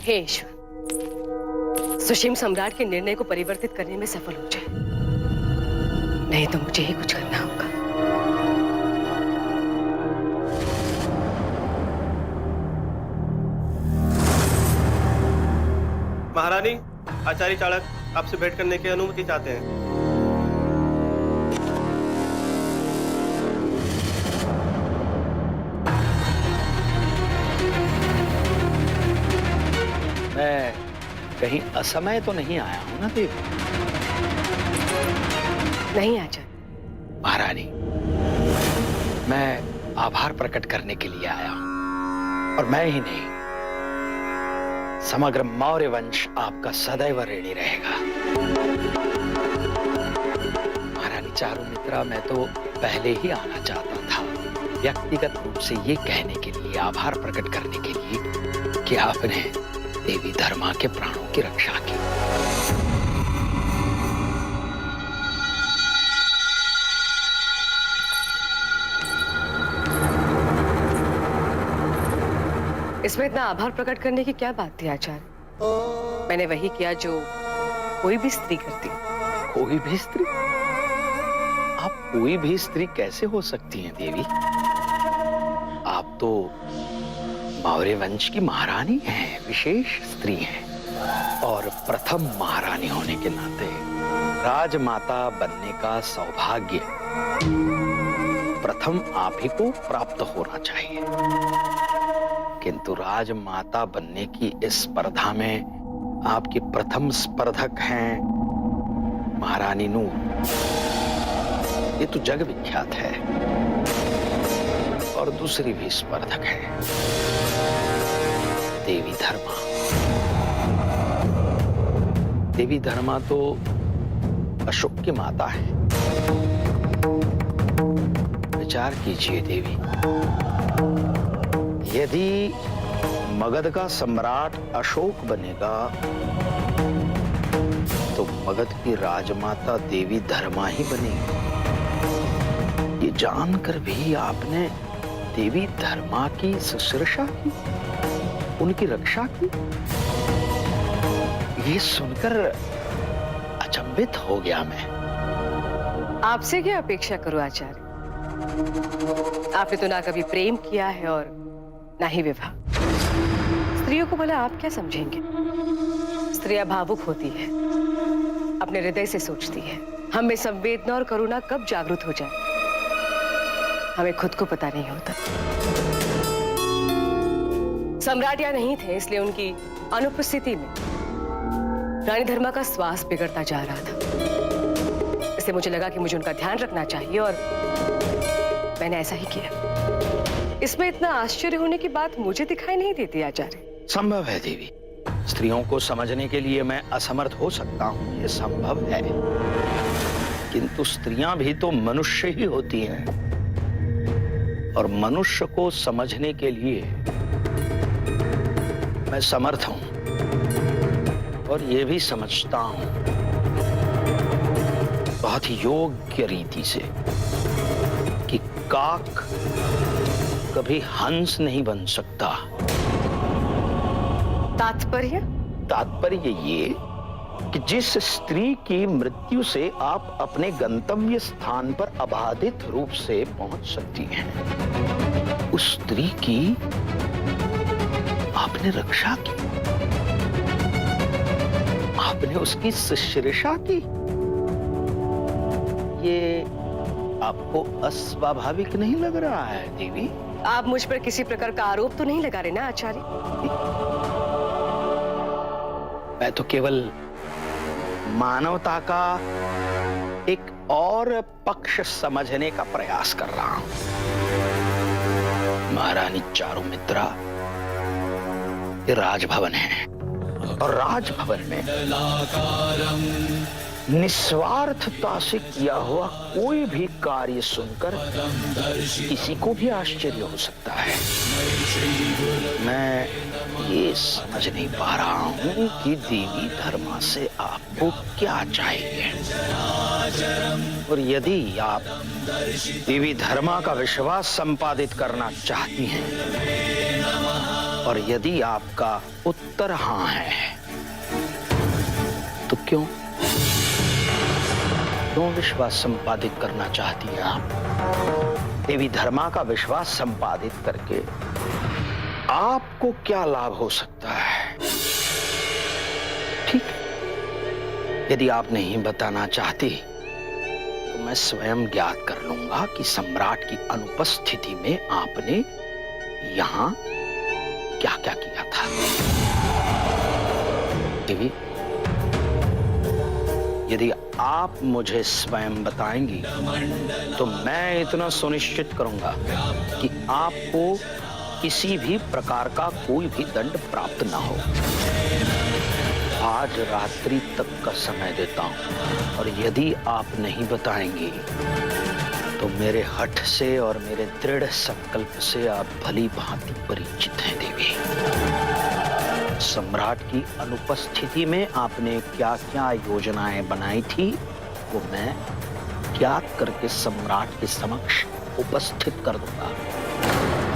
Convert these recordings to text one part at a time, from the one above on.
हे ईश्वर, सुषिम सम्राट के निर्णय को परिवर्तित करने में सफल हो जाए, नहीं तो मुझे ही कुछ करना होगा। महारानी, आचार्य चाणक्य आपसे भेंट करने की अनुमति चाहते हैं। मैं कहीं असमय तो नहीं आया हूं ना देवी? नहीं आचार्य। महारानी, मैं आभार प्रकट करने के लिए आया हूं, और मैं ही नहीं, समग्र मौर्य वंश आपका सदैव ऋणी रहेगा। महारानी चारुमित्रा, मैं तो पहले ही आना चाहता था, व्यक्तिगत रूप से ये कहने के लिए, आभार प्रकट करने के लिए कि आपने देवी धर्मा के प्राणों की रक्षा की। इसमें इतना आभार प्रकट करने की क्या बात थी आचार्य? मैंने वही किया जो कोई भी स्त्री करती। कोई भी स्त्री? आप कोई भी स्त्री कैसे हो सकती हैं देवी? आप तो मौर्य वंश की महारानी हैं, विशेष स्त्री हैं, और प्रथम महारानी होने के नाते राजमाता बनने का सौभाग्य प्रथम आप ही को प्राप्त होना चाहिए। किंतु राजमाता बनने की इस स्पर्धा में आपकी प्रथम स्पर्धक हैं महारानी नूर। ये तो जग विख्यात है। और दूसरी भी स्पर्धक है देवी धर्मा। देवी धर्मा तो अशोक की माता है। विचार कीजिए देवी, यदि मगध का सम्राट अशोक बनेगा तो मगध की राजमाता देवी धर्मा ही बनेगी। ये जानकर भी आपने देवी धर्मा की शुश्रूषा की, उनकी रक्षा की। ये सुनकर अचंभित हो गया मैं। आपसे क्या अपेक्षा करूं आचार्य? आपने तो ना कभी प्रेम किया है और ना ही विवाह। स्त्रियों को भला आप क्या समझेंगे? स्त्रियां भावुक होती है, अपने हृदय से सोचती है। हमें संवेदना और करुणा कब जागृत हो जाए हमें खुद को पता नहीं होता। सम्राट यहाँ नहीं थे, इसलिए उनकी अनुपस्थिति में रानी धर्मा का श्वास बिगड़ता जा रहा था। इसलिए मुझे लगा कि मुझे उनका ध्यान रखना चाहिए और मैंने ऐसा ही किया। इसमें इतना आश्चर्य होने की बात मुझे दिखाई नहीं देती आचार्य। संभव है देवी, स्त्रियों को समझने के लिए मैं असमर्थ हो सकता हूँ, ये संभव है। किंतु स्त्रियां भी तो मनुष्य ही होती हैं, और मनुष्य को समझने के लिए मैं समर्थ हूं, और ये भी समझता हूं बहुत ही योग्य रीति से कि काक कभी हंस नहीं बन सकता। तात्पर्य? तात्पर्य ये कि जिस स्त्री की मृत्यु से आप अपने गंतव्य स्थान पर अबाधित रूप से पहुंच सकती हैं, उस स्त्री की आपने रक्षा की, आपने उसकी शुश्रूषा की। ये आपको अस्वाभाविक नहीं लग रहा है देवी? आप मुझ पर किसी प्रकार का आरोप तो नहीं लगा रहे ना आचार्य? मैं तो केवल मानवता का एक और पक्ष समझने का प्रयास कर रहा हूं। महारानी चारुमित्रा, ये राजभवन है, और राजभवन में निस्वार्थता से किया हुआ कोई भी कार्य सुनकर किसी को भी आश्चर्य हो सकता है। मैं ये समझ नहीं पा रहा हूं कि देवी धर्मा से आपको क्या चाहिए, और यदि आप देवी धर्मा का विश्वास संपादित करना चाहती हैं और यदि आपका उत्तर हाँ है तो क्यों विश्वास संपादित करना चाहती हैं आप? देवी धर्मा का विश्वास संपादित करके आपको क्या लाभ हो सकता है? ठीक है, यदि आप नहीं बताना चाहती तो मैं स्वयं ज्ञात कर लूंगा कि सम्राट की अनुपस्थिति में आपने यहां क्या क्या किया था। देवी, यदि आप मुझे स्वयं बताएंगी तो मैं इतना सुनिश्चित करूंगा कि आपको किसी भी प्रकार का कोई भी दंड प्राप्त ना हो। आज रात्रि तक का समय देता हूं और यदि आप नहीं बताएंगी तो मेरे हठ से और मेरे दृढ़ संकल्प से आप भली भांति परिचित हैं देवी। सम्राट की अनुपस्थिति में आपने क्या क्या योजनाएं बनाई थी वो मैं ज्ञात करके सम्राट के समक्ष उपस्थित कर दूंगा।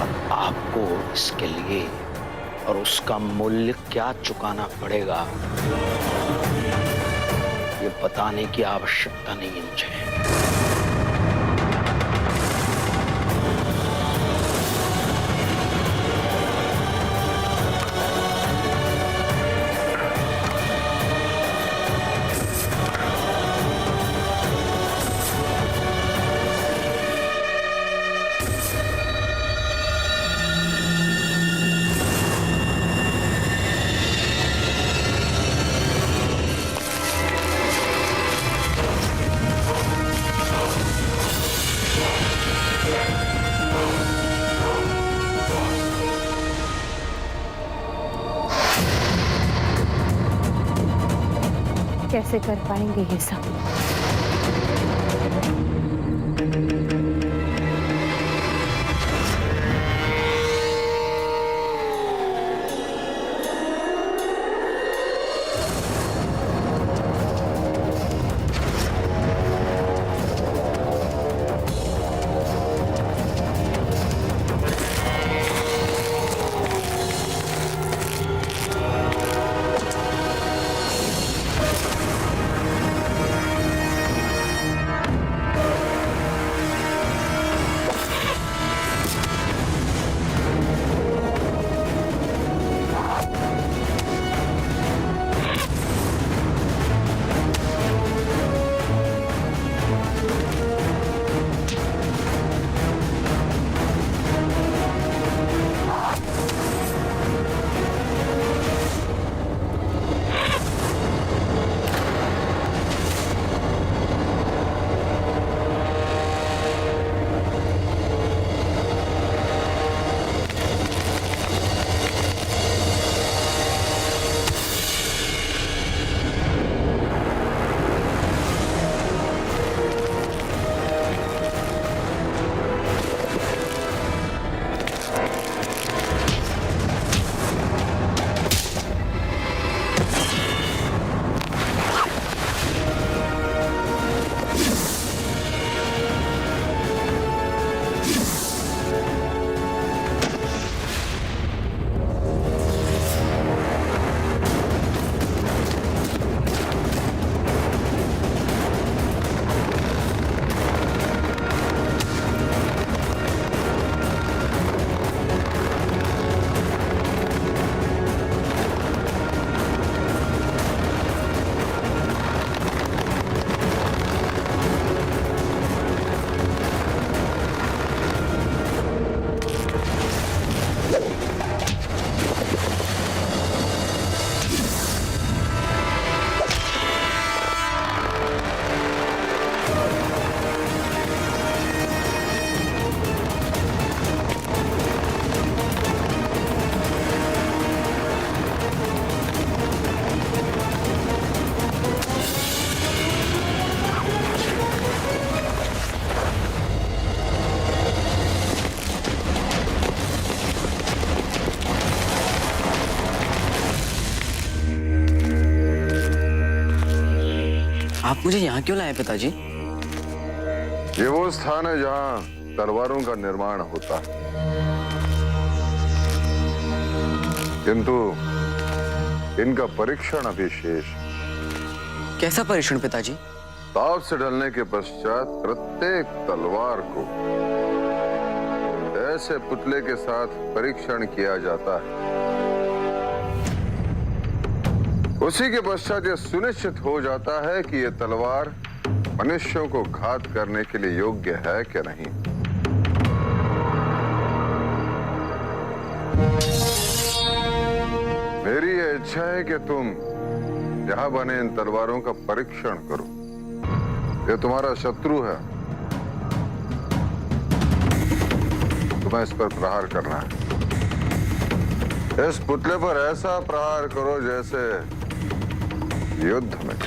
अब आपको इसके लिए और उसका मूल्य क्या चुकाना पड़ेगा ये बताने की आवश्यकता नहीं है मुझे। कैसे कर पाएंगे ये सब? आप मुझे यहाँ क्यों लाए पिताजी? ये वो स्थान है जहाँ तलवारों का निर्माण होता है। किंतु इनका परीक्षण अभी शेष। कैसा परीक्षण पिताजी? ताप से ढलने के पश्चात प्रत्येक तलवार को ऐसे पुतले के साथ परीक्षण किया जाता है। उसी के पश्चात यह सुनिश्चित हो जाता है कि यह तलवार मनुष्यों को घात करने के लिए योग्य है क्या नहीं। मेरी यह इच्छा है कि तुम यहां बने इन तलवारों का परीक्षण करो। यह तुम्हारा शत्रु है, तुम्हें इस पर प्रहार करना है। इस पुतले पर ऐसा प्रहार करो जैसे युद्ध में।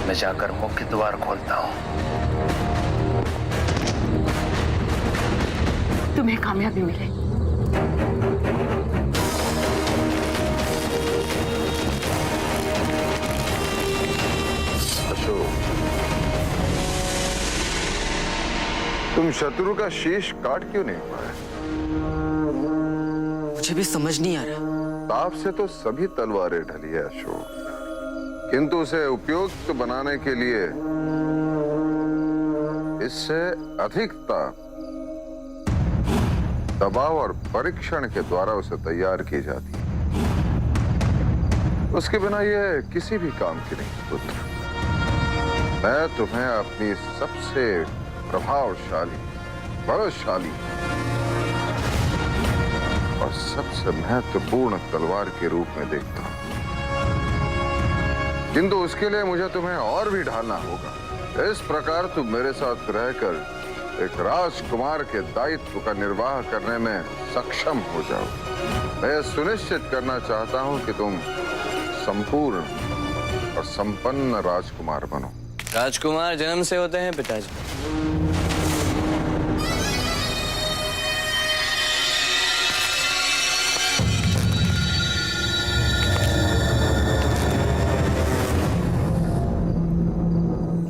मैं जाकर मुख्य द्वार खोलता हूं। तुम्हें कामयाबी मिले। अशोक, तुम शत्रु का शीश काट क्यों नहीं पाए? मुझे भी समझ नहीं आ रहा। ताप से तो सभी तलवारें ढली है अशोक, किंतु उसे उपयुक्त बनाने के लिए इससे अधिक ताप, दबाव और परीक्षण के द्वारा उसे तैयार की जाती है। उसके बिना यह किसी भी काम की नहीं पुत्र। मैं तुम्हें अपनी सबसे प्रभावशाली, बलशाली और सबसे महत्वपूर्ण तलवार के रूप में देखता हूं, किंतु उसके लिए मुझे तुम्हें और भी ढालना होगा। इस प्रकार तुम मेरे साथ रहकर एक राजकुमार के दायित्व का निर्वाह करने में सक्षम हो जाओ। मैं सुनिश्चित करना चाहता हूं कि तुम संपूर्ण और संपन्न राजकुमार बनो। राजकुमार जन्म से होते हैं पिताजी।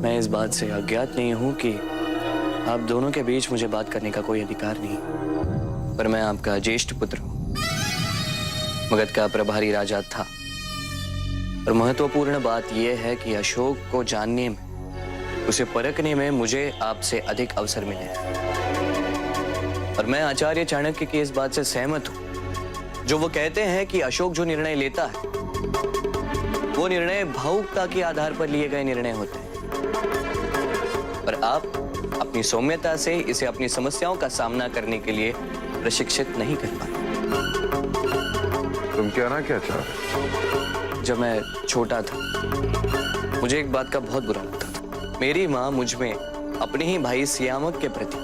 मैं इस बात से अज्ञात नहीं हूं कि आप दोनों के बीच मुझे बात करने का कोई अधिकार नहीं, पर मैं आपका ज्येष्ठ पुत्र हूं। मगध का प्रभारी राजा था, और महत्वपूर्ण बात यह है कि अशोक को जानने में, उसे परखने में मुझे आपसे अधिक अवसर मिले हैं। और मैं आचार्य चाणक्य की इस बात से सहमत हूं, जो वो कहते हैं कि अशोक जो निर्णय लेता है वो निर्णय भावुकता के आधार पर लिए गए निर्णय होते हैं, पर आप अपनी सौम्यता से इसे अपनी समस्याओं का सामना करने के लिए प्रशिक्षित नहीं कर पाए। तुम कहना क्या चाह रहे? जब मैं छोटा था मुझे एक बात का बहुत बुरा लगता था। मेरी माँ मुझ में अपने ही भाई सियामक के प्रति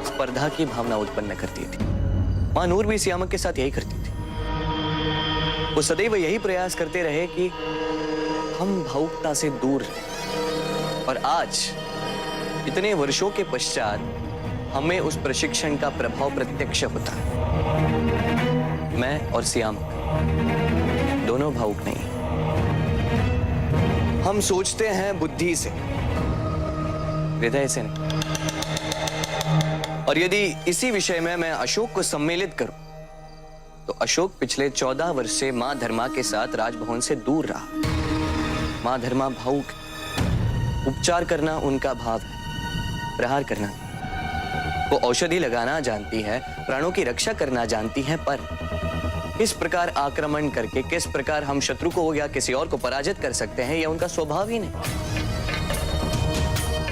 स्पर्धा की भावना उत्पन्न करती थी। माँ नूर भी सियामक के साथ यही करती थी। वो सदैव यही प्रयास करते रहे कि हम भावुकता से दूर रहें, और आज इतने वर्षों के पश्चात हमें उस प्रशिक्षण का प्रभाव प्रत्यक्ष होता है। मैं और श्याम दोनों भावुक नहीं। हम सोचते हैं बुद्धि से, हृदय से नहीं। और यदि इसी विषय में मैं अशोक को सम्मिलित करूं, तो अशोक पिछले 14 वर्ष से मां धर्मा के साथ राजभवन से दूर रहा। मां धर्मा भावुक, उपचार करना उनका भाव है, प्रहार करना। वो औषधि लगाना जानती है, प्राणों की रक्षा करना जानती है, पर किस प्रकार आक्रमण करके किस प्रकार हम शत्रु को या किसी और को पराजित कर सकते हैं, यह उनका स्वभाव ही नहीं।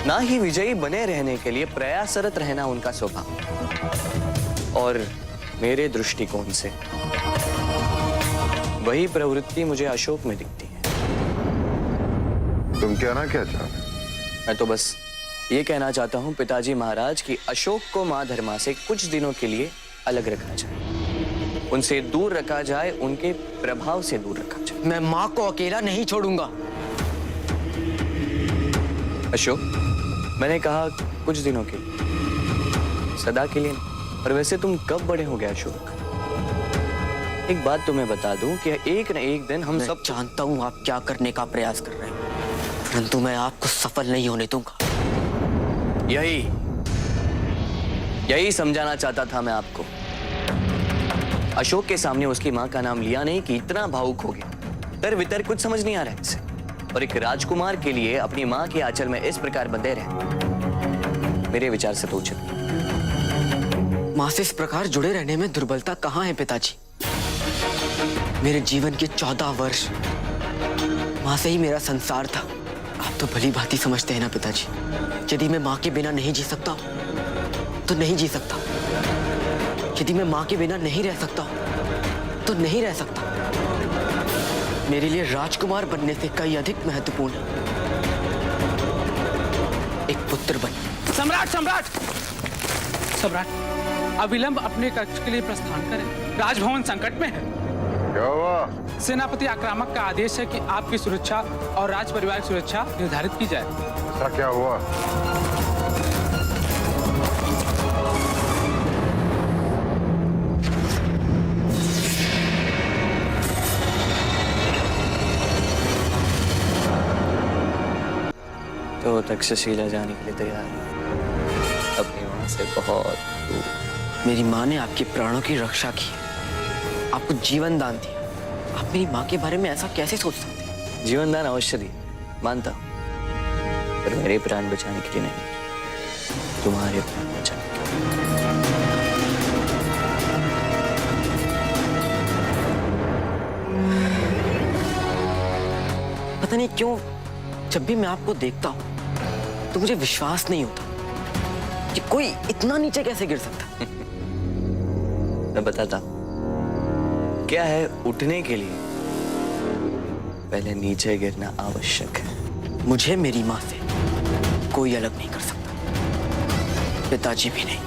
ना ही विजयी बने रहने के लिए प्रयासरत रहना उनका स्वभाव। और मेरे दृष्टिकोण से वही प्रवृत्ति मुझे अशोक में दिखती है। तुम कहना क्या चाहते? मैं तो बस ये कहना चाहता हूं पिताजी महाराज कि अशोक को मां धर्मा से कुछ दिनों के लिए अलग रखा जाए, उनसे दूर रखा जाए, उनके प्रभाव से दूर रखा जाए। मैं माँ को अकेला नहीं छोड़ूंगा। अशोक, मैंने कहा कुछ दिनों के लिए, सदा के लिए नहीं। और वैसे तुम कब बड़े हो गए अशोक? एक बात तुम्हें बता दूं कि एक न एक दिन हम सब जानता हूं आप क्या करने का प्रयास कर रहे हैं, परंतु मैं आपको सफल नहीं होने दूंगा। यही समझाना चाहता था मैं आपको। अशोक के सामने उसकी मां का नाम लिया नहीं कि इतना भावुक हो गया। तर वितर कुछ समझ नहीं आ रहा है इसे। और एक राजकुमार के लिए अपनी मां के आंचल में इस प्रकार बंधे रहे, मेरे विचार से तो उचित नहीं। माँ से इस प्रकार जुड़े रहने में दुर्बलता कहाँ है पिताजी? मेरे जीवन के 14 वर्ष माँ से ही मेरा संसार था। आप तो भली भांति समझते हैं ना पिताजी, यदि मैं माँ के बिना नहीं जी सकता तो नहीं जी सकता। यदि मैं माँ के बिना नहीं रह सकता तो नहीं रह सकता। मेरे लिए राजकुमार बनने से कई अधिक महत्वपूर्ण है एक पुत्र बनना। सम्राट सम्राट सम्राट, अविलंब अपने कक्ष के लिए प्रस्थान करें। राजभवन संकट में है। क्या हुआ? सेनापति आक्रामक का आदेश है कि आपकी सुरक्षा और राज परिवार की सुरक्षा निर्धारित की जाए। ऐसा क्या हुआ? तो तक्षशिला जाने के लिए तैयार है, अपनी मां से बहुत दूर। मेरी माँ ने आपके प्राणों की रक्षा की है, आपको जीवन दान दिया। आप मेरी माँ के बारे में ऐसा कैसे सोच सकते हैं? जीवन दान अवश्य दिया, मानता हूं, पर मेरे प्राण बचाने के लिए नहीं, तुम्हारे प्राण बचाने के लिए। पता नहीं क्यों जब भी मैं आपको देखता हूँ तो मुझे विश्वास नहीं होता कि कोई इतना नीचे कैसे गिर सकता। मैं बताता हूं, क्या है, उठने के लिए पहले नीचे गिरना आवश्यक है। मुझे मेरी माँ से कोई अलग नहीं कर सकता, पिताजी भी नहीं।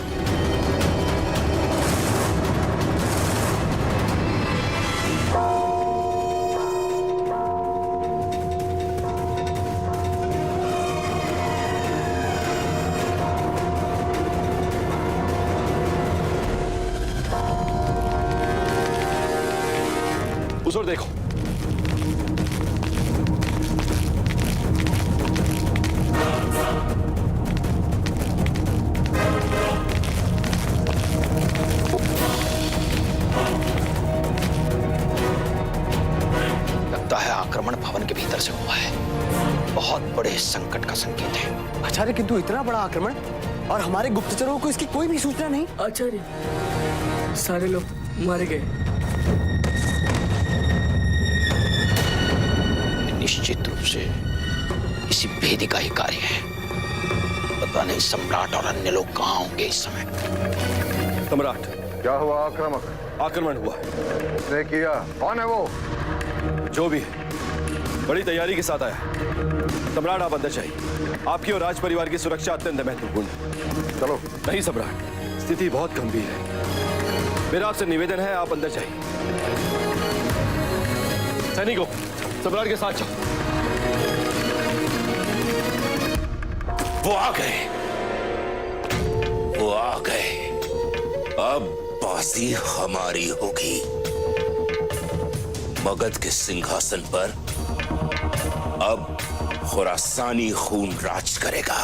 उस ओर देखो। लगता है आक्रमण भवन के भीतर से हुआ है। बहुत बड़े संकट का संकेत है। आचार्य, किंतु इतना बड़ा आक्रमण और हमारे गुप्तचरों को इसकी कोई भी सूचना नहीं। आचार्य, सारे लोग मारे गए। निश्चित रूप से किसी भेदी का ही कार्य है। पता नहीं सम्राट और अन्य लोग कहाँ होंगे इस समय। सम्राट, क्या हुआ? आक्रामक आक्रमण हुआ है। किसने किया? कौन है वो? जो भी है, बड़ी तैयारी के साथ आया है। सम्राट, आप अंदर जाइए। आपकी और राज परिवार की सुरक्षा अत्यंत महत्वपूर्ण है। चलो। नहीं सम्राट, स्थिति बहुत गंभीर है। मेरा आपसे निवेदन है, आप अंदर जाइए। सैनिकों, सम्राट के साथ जाओ। वो आ गए। वो आ गए। अब बाजी हमारी होगी। मगध के सिंहासन पर अब खुरासानी खून राज करेगा।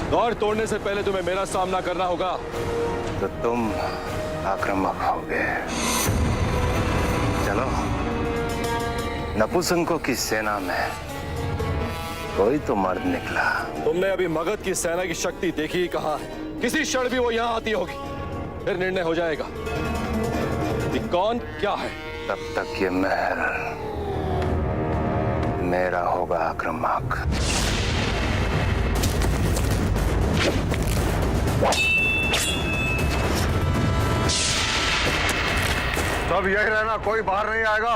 द्वार तोड़ने से पहले तुम्हें मेरा सामना करना होगा। तो तुम आक्रामक हो गए। चलो, नपुंसकों की सेना में कोई तो मर्द निकला। तुमने अभी मगध की सेना की शक्ति देखी ही कहाँ है? किसी क्षण भी वो यहाँ आती होगी, फिर निर्णय हो जाएगा कि कौन क्या है। तब तक ये महल मेरा होगा आक्रामक। सब यही रहना, कोई बाहर नहीं आएगा।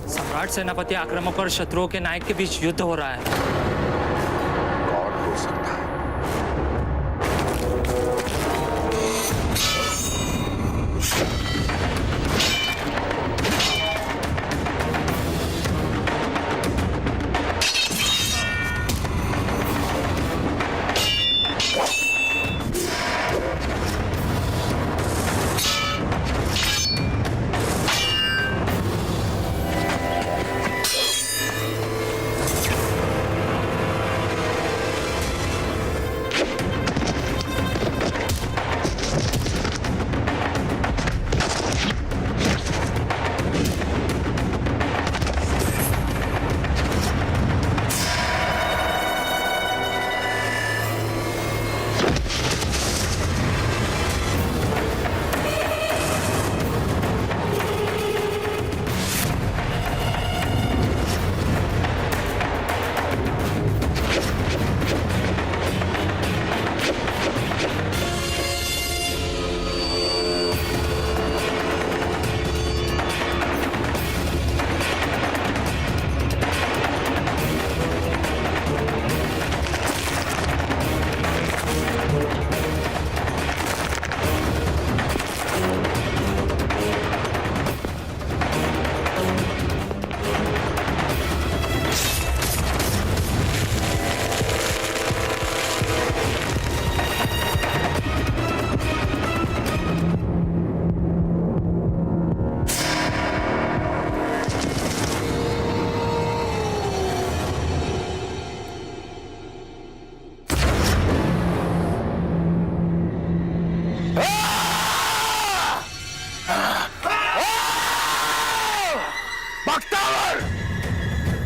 सम्राट सेनापति आक्रामक और शत्रुओं के नायक के बीच युद्ध हो रहा है। कौन हो सकता है?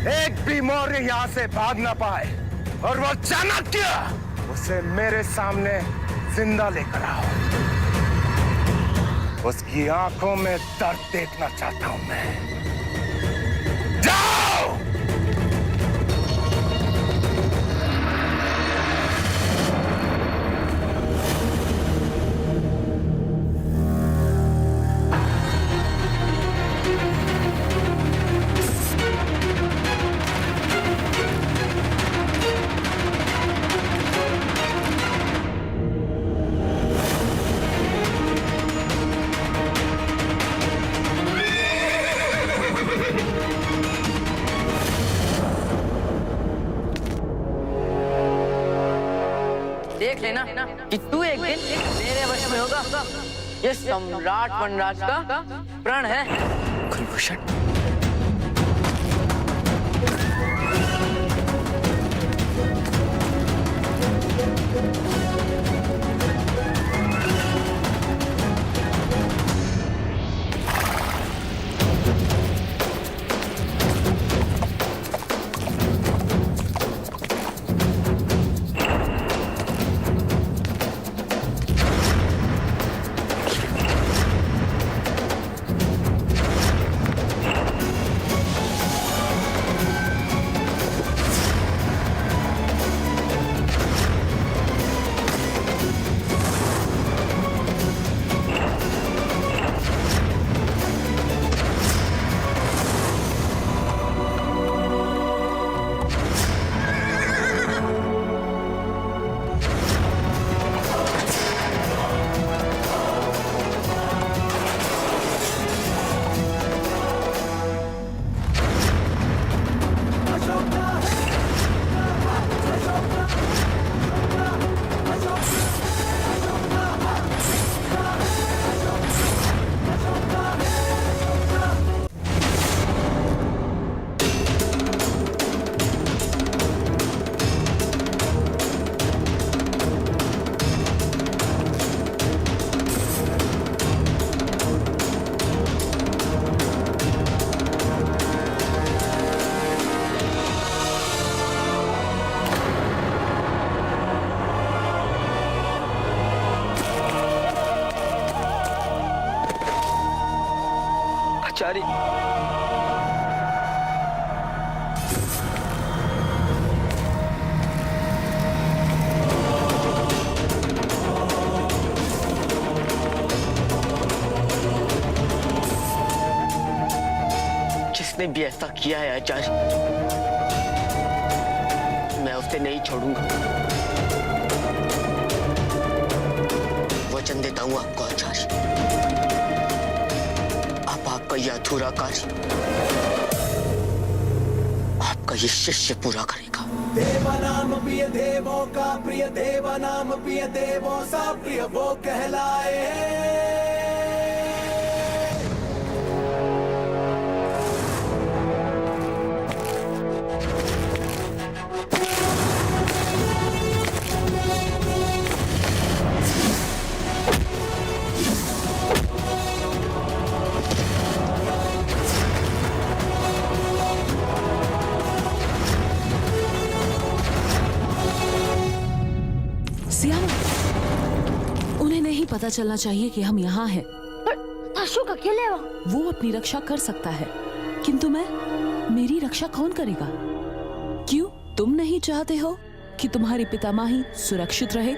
एक भी मौर्य यहाँ से भाग ना पाए, और वो चाणक्य, उसे मेरे सामने जिंदा लेकर आओ। उसकी आंखों में दर्द देखना चाहता हूं मैं। जाओ! देख लेना कि तू एक दिन मेरे वश में होगा। ये सम्राट वनराज का प्रण है। कुलभूषण, आचार्य। जिसने भी ऐसा किया है आचार्य, मैं उसे नहीं छोड़ूंगा। वचन देता हूं आपको आचार्य, आपका यह अधूरा कार्य आपका ये शिष्य पूरा करेगा। देवनाम प्रिय देवों का प्रिय, देवनाम प्रिय देवों सा प्रिय वो कहलाए। उन्हें नहीं पता चलना चाहिए कि हम यहाँ हैं। अशोक अकेले है वो अपनी रक्षा कर सकता है, किंतु मेरी रक्षा कौन करेगा? क्यों तुम नहीं चाहते हो कि तुम्हारी पितामही सुरक्षित रहे?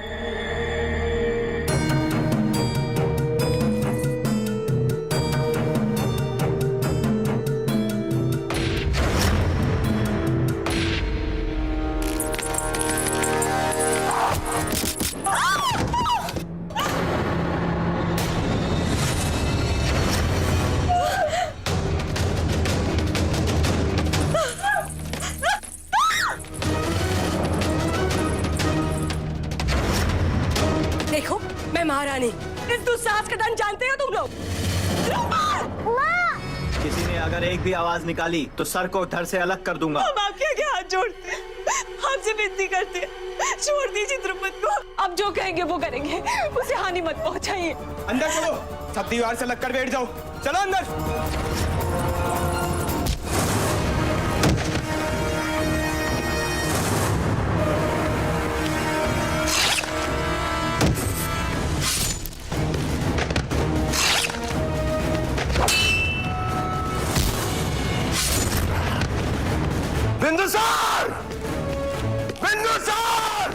देखो, मैं महारानी, इस दुस्साहस का दंड जानते हो तुम लोग? किसी ने अगर एक भी आवाज निकाली तो सर को धड़ से अलग कर दूंगा। हम आपके आगे हाथ जोड़ते हैं, हमसे विनती करते हैं, छोड़ दीजिए द्रुपद को। अब जो कहेंगे वो करेंगे, उसे हानि मत पहुंचाइए। अंदर चलो, सब दीवार से लग कर बैठ जाओ। चलो अंदर। बिंदुसार! बिंदुसार!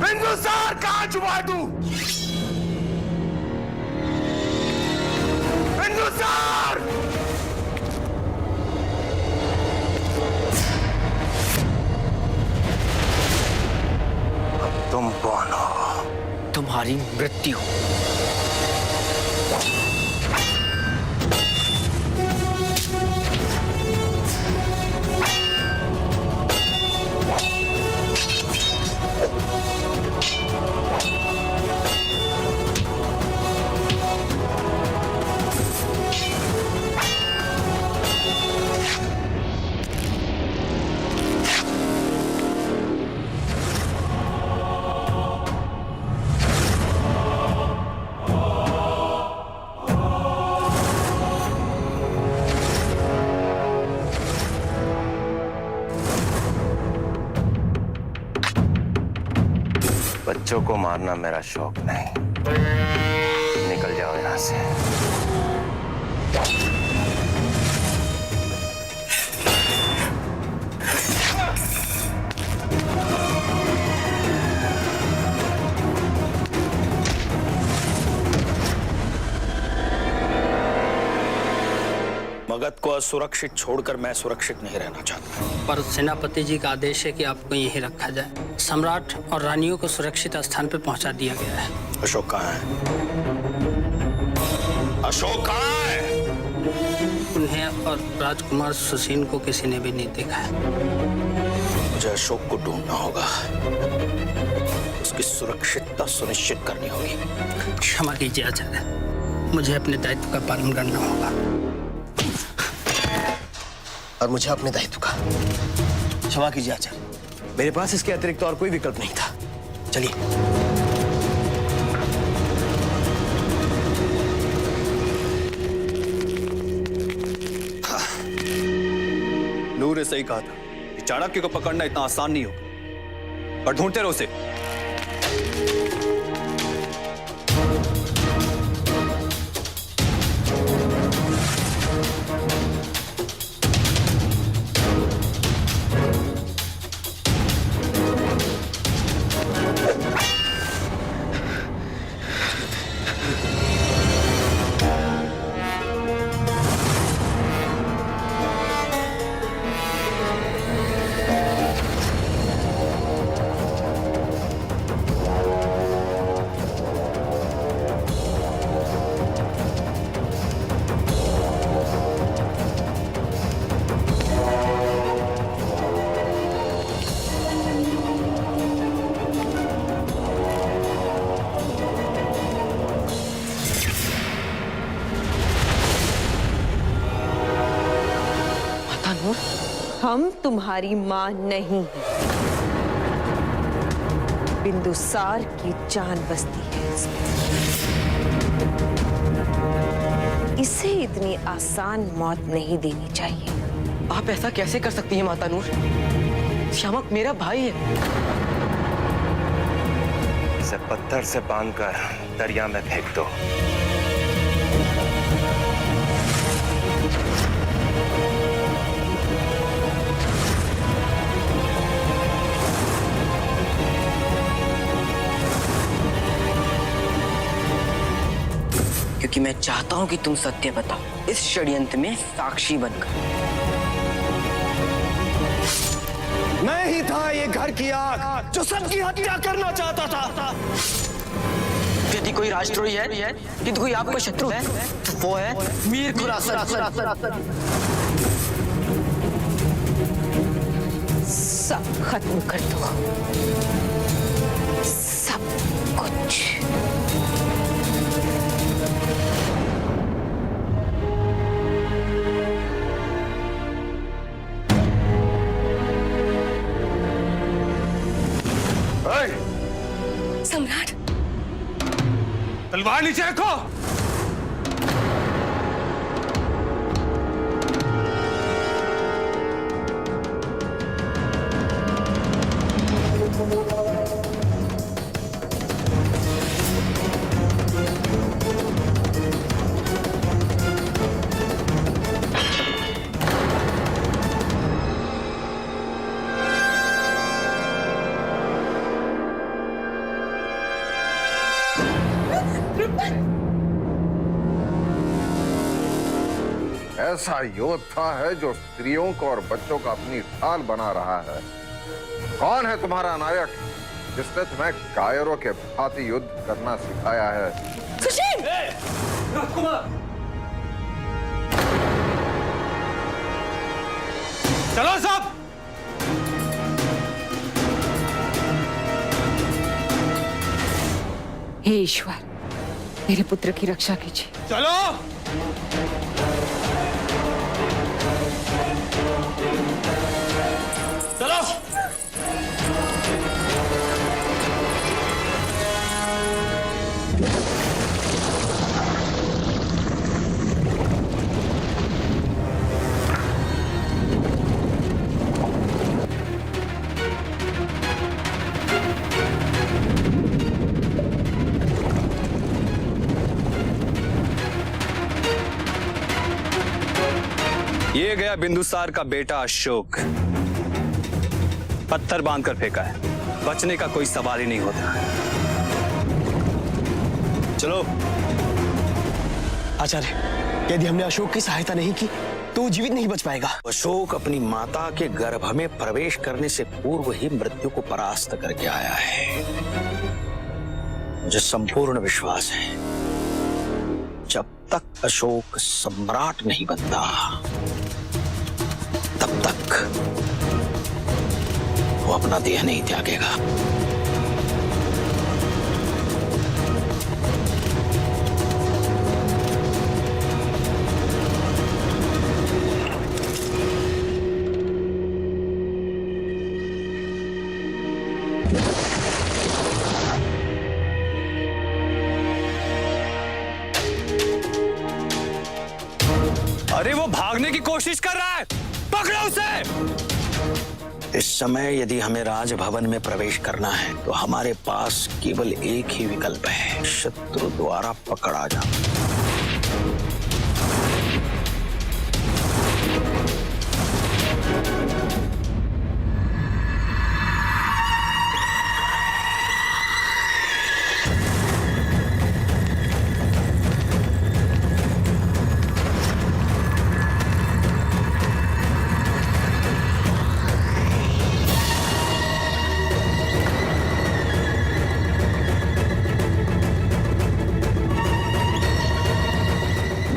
बिंदुसार कहाँ छुपा तू? बिंदुसार! अब तुम कौन हो? तुम्हारी मृत्यु। बच्चों को मारना मेरा शौक नहीं। निकल जाओ यहां से। मगध को असुरक्षित छोड़कर मैं सुरक्षित नहीं रहना चाहता। पर सेनापति जी का आदेश है कि आपको यहीं रखा जाए। सम्राट और रानियों को सुरक्षित स्थान पर पहुंचा दिया गया है। अशोक कहाँ है? अशोक कहाँ है? उन्हें और राजकुमार सुसीन को किसी ने भी नहीं देखा है। मुझे अशोक को ढूंढना होगा, उसकी सुरक्षितता सुनिश्चित करनी होगी। क्षमा कीजिए आचार्य, मुझे अपने दायित्व का पालन करना होगा। और मुझे अपने दायित्व का। क्षमा कीजिए आचार्य, मेरे पास इसके अतिरिक्त और कोई विकल्प नहीं था। चलिए। नूर ने सही कहा था कि चाणक्य को पकड़ना इतना आसान नहीं होगा। और ढूंढते रहो उसे। हम तुम्हारी मां नहीं हैं। बिंदुसार की जान बसती है इसमें। इसे इतनी आसान मौत नहीं देनी चाहिए। आप ऐसा कैसे कर सकती हैं माता नूर? श्यामक मेरा भाई है। इसे पत्थर से बांधकर दरिया में फेंक दो। क्योंकि मैं चाहता हूं कि तुम सत्य बताओ, इस षड्यंत्र में साक्षी बनकर। मैं ही था ये घर की आग जो सबकी हत्या करना चाहता था। यदि कोई राजद्रोही है, यदि कोई आपका शत्रु है, तो वो है मीर खुरासन। सब खत्म कर दो, सब कुछ। सम्राट, तलवार नीचे रखो। ऐसा योद्धा है जो स्त्रियों को और बच्चों को अपनी ढाल बना रहा है। कौन है तुम्हारा नायक जिसने तुम्हें कायरों के भांति युद्ध करना सिखाया है? चलो सब। हे ईश्वर, मेरे पुत्र की रक्षा कीजिए। चलो। चलो। ये गया बिंदुसार का बेटा अशोक। पत्थर बांधकर फेंका है, बचने का कोई सवाल ही नहीं होता। चलो। आचार्य, यदि हमने अशोक की सहायता नहीं की तो वो जीवित नहीं बच पाएगा। अशोक अपनी माता के गर्भ में प्रवेश करने से पूर्व ही मृत्यु को परास्त करके आया है। मुझे संपूर्ण विश्वास है, जब तक अशोक सम्राट नहीं बनता तब तक वो अपना देह नहीं त्यागेगा। अरे वो भागने की कोशिश कर रहा है, पकड़ो उसे। इस समय यदि हमें राजभवन में प्रवेश करना है तो हमारे पास केवल एक ही विकल्प है, शत्रु द्वारा पकड़ा जाना।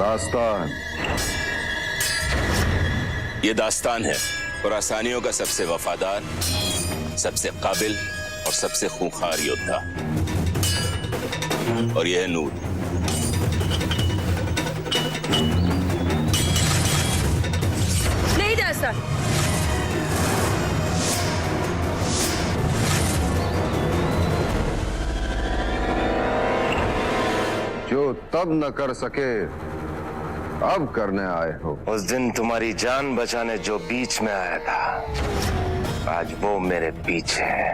दास्तान। ये दास्तान है खुरासानियों का सबसे वफादार, सबसे काबिल और सबसे खूंखार योद्धा, और यह है नूर। नहीं दास्तान, जो तब न कर सके अब करने आए हो। उस दिन तुम्हारी जान बचाने जो बीच में आया था, आज वो मेरे पीछे है।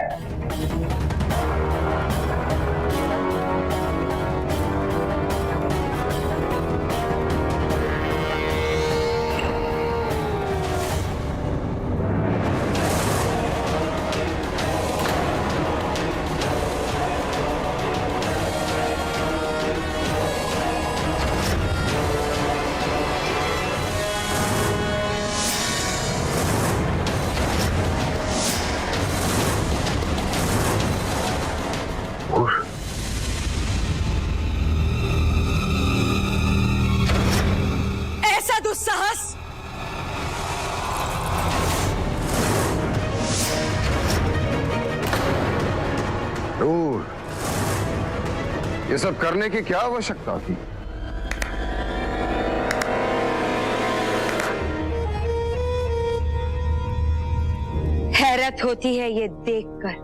ऐसा दुस्साहस! नूर, ये सब करने की क्या आवश्यकता थी? हैरत होती है ये देखकर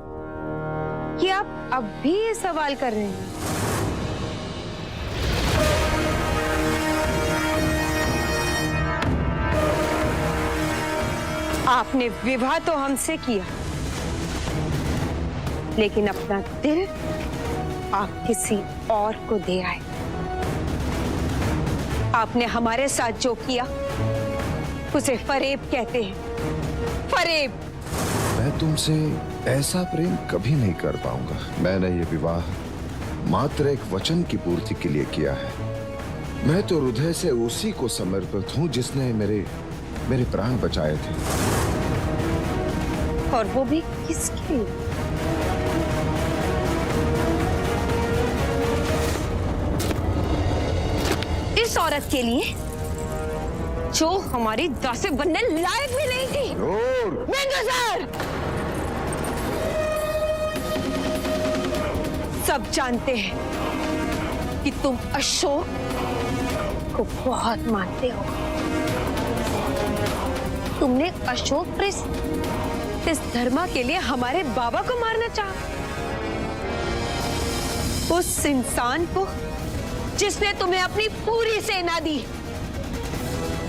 कि आप अब भी ये सवाल कर रहे हैं। आपने विवाह तो हमसे किया, लेकिन अपना दिल आप किसी और को दे आए। आपने हमारे साथ जो किया उसे फरेब कहते हैं, फरेब। मैं तुमसे ऐसा प्रेम कभी नहीं कर पाऊंगा। मैंने ये विवाह मात्र एक वचन की पूर्ति के लिए किया है। मैं तो हृदय से उसी को समर्पित हूँ जिसने मेरे प्राण बचाए थे। और वो भी किसके लिए? इस औरत के लिए जो हमारी दासी बनने लायक भी नहीं थी। बिंदु सर, सब जानते हैं कि तुम अशोक को बहुत मानते हो। तुमने अशोक पर इस धर्मा के लिए हमारे बाबा को मारना चाहा। उस इंसान को जिसने तुम्हें अपनी पूरी सेना दी,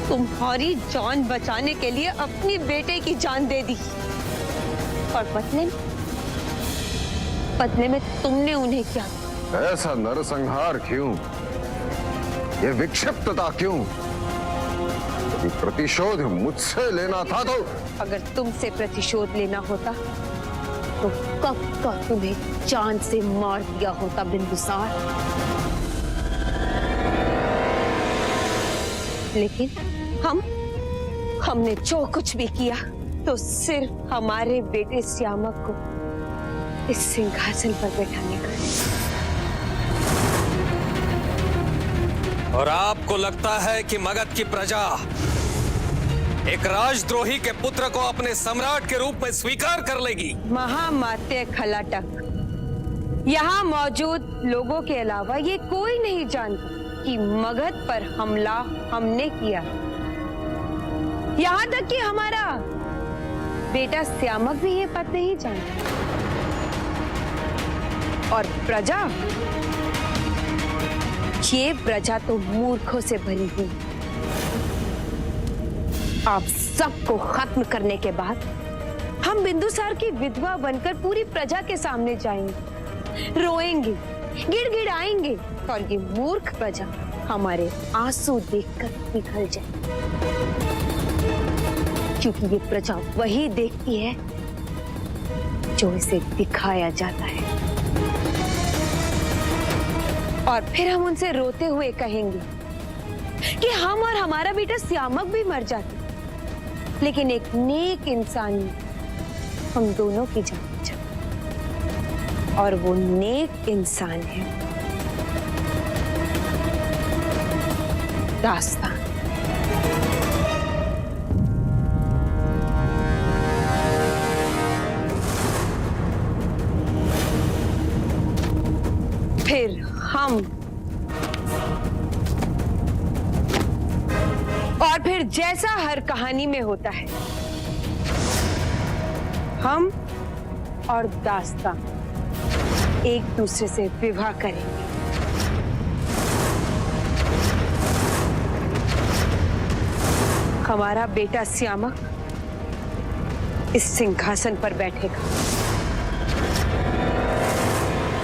तुम्हारी जान बचाने के लिए अपनी बेटे की जान दे दी, और बदले में तुमने उन्हें क्या? ऐसा नरसंहार क्यों? ये विक्षिप्तता क्यों? यदि प्रतिशोध मुझसे लेना था तो अगर तुमसे प्रतिशोध लेना होता तो कब का तुम्हें जान से मार दिया होता बिंदुसार। लेकिन हमने जो कुछ भी किया तो सिर्फ हमारे बेटे श्यामक को इस सिंहासन पर बैठाने का। और आपको लगता है कि मगध की प्रजा एक राजद्रोही के पुत्र को अपने सम्राट के रूप में स्वीकार कर लेगी? महामात्य खलाटक, यहाँ मौजूद लोगों के अलावा ये कोई नहीं जानता कि मगध पर हमला हमने किया। यहाँ तक कि हमारा बेटा श्यामक भी ये बात नहीं जानता। और प्रजा, ये प्रजा तो मूर्खों से भरी हुई। आप सबको खत्म करने के बाद हम बिंदुसार की विधवा बनकर पूरी प्रजा के सामने जाएंगे, रोएंगे, गिड़गिड़ाएंगे और ये मूर्ख प्रजा हमारे आंसू देखकर पिघल जाए, क्योंकि ये प्रजा वही देखती है जो इसे दिखाया जाता है। और फिर हम उनसे रोते हुए कहेंगे कि हम और हमारा बेटा श्यामक भी मर जाते, लेकिन एक नेक इंसान ने हम दोनों की जान बचाई, और वो नेक इंसान है दास्तान। फिर हम और फिर जैसा हर कहानी में होता है, हम और दास्तान एक दूसरे से विवाह करेंगे। हमारा बेटा श्यामक इस सिंहासन पर बैठेगा,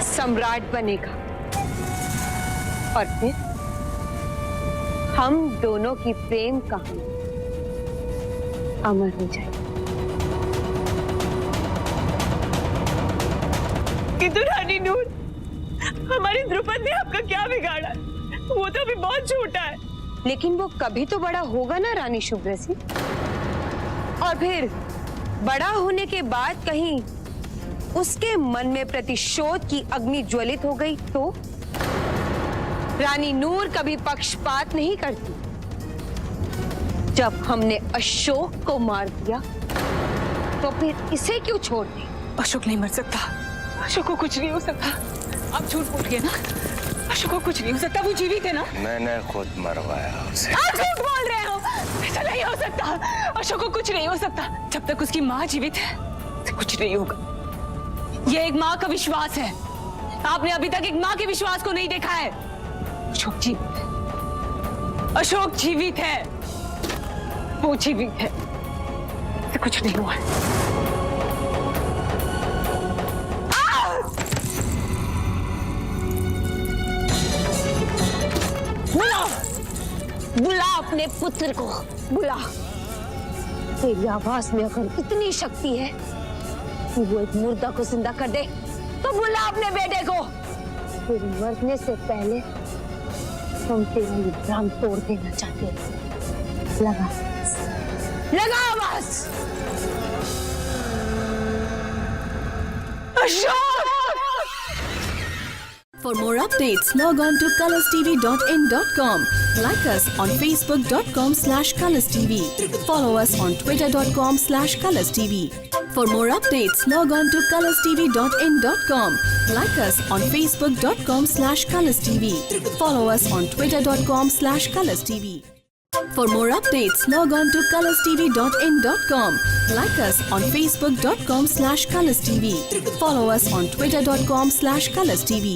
सम्राट बनेगा, और फिर हम दोनों की प्रेम कहानी अमर हो जाएगी। किंतु रानी नूर, हमारी द्रुपद ने आपका क्या बिगाड़ा? वो तो अभी बहुत छोटा है। लेकिन वो कभी तो बड़ा होगा ना रानी शुभ्रसी। और फिर बड़ा होने के बाद कहीं उसके मन में प्रतिशोध की अग्नि ज्वलित हो गई तो? रानी नूर कभी पक्षपात नहीं करती। जब हमने अशोक को मार दिया तो फिर इसे क्यों छोड़ दी? अशोक नहीं मर सकता, अशोक को कुछ नहीं हो सकता। आप झूठ बोल रही है ना, अशोक को कुछ नहीं हो सकता, वो जीवित है ना? मैंने खुद मरवाया उसे। आप झूठ बोल रहे हो, ऐसा नहीं हो सकता। अशोक को कुछ नहीं हो सकता, जब तक उसकी माँ जीवित है तो कुछ नहीं होगा। ये एक माँ का विश्वास है, आपने अभी तक एक माँ के विश्वास को नहीं देखा है। अशोक जीवित है, अशोक जीवित है, वो जीवित है, तो कुछ नहीं हुआ है। बुला, बुला अपने पुत्र को, बुला। तेरी आवाज में अगर इतनी शक्ति है कि वो एक मुर्दा को जिंदा कर दे, तो बुला अपने बेटे को। फिर मरने से पहले हम तेरा ये भ्रम तोड़ देना चाहते हैं। लगा आवाज। Ashok! For more updates, log on to colorstv.in.com. Like us on facebook.com/colorstv. Follow us on twitter.com/colorstv. For more updates, log on to colorstv.in.com. Like us on facebook.com/colorstv. Follow us on twitter.com/colorstv. For more updates, log on to colorstv.in.com. Like us on facebook.com/colorstv. Follow us on twitter.com/colorstv.